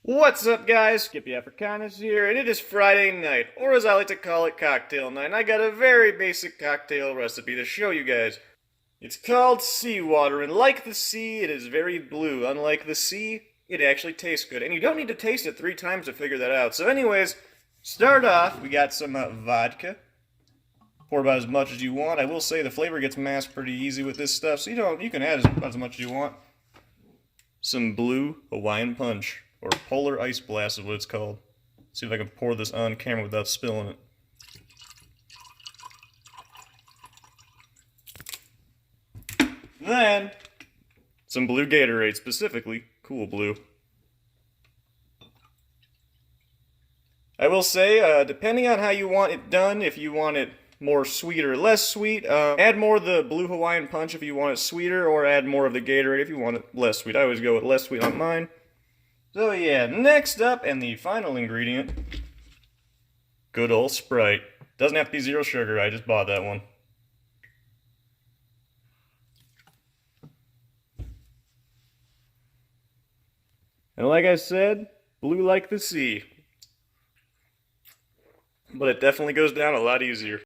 What's up, guys? Skippy Africanus here, and it is Friday night, or as I like to call it, cocktail night, and I got a very basic cocktail recipe to show you guys. It's called Seawater, and like the sea, it is very blue. Unlike the sea, it actually tastes good, and you don't need to taste it 3 times to figure that out. So anyways, start off, we got some vodka. Pour about as much as you want. I will say the flavor gets masked pretty easy with this stuff, so you can add as much as you want. Some blue Hawaiian punch. Or polar ice blast is what it's called. See if I can pour this on camera without spilling it. Then, some blue Gatorade, specifically Cool Blue. I will say, depending on how you want it done, if you want it more sweet or less sweet, add more of the blue Hawaiian punch if you want it sweeter, or add more of the Gatorade if you want it less sweet. I always go with less sweet on mine. So yeah, next up, and the final ingredient, good old Sprite. Doesn't have to be zero sugar, I just bought that one. And like I said, blue like the sea. But it definitely goes down a lot easier.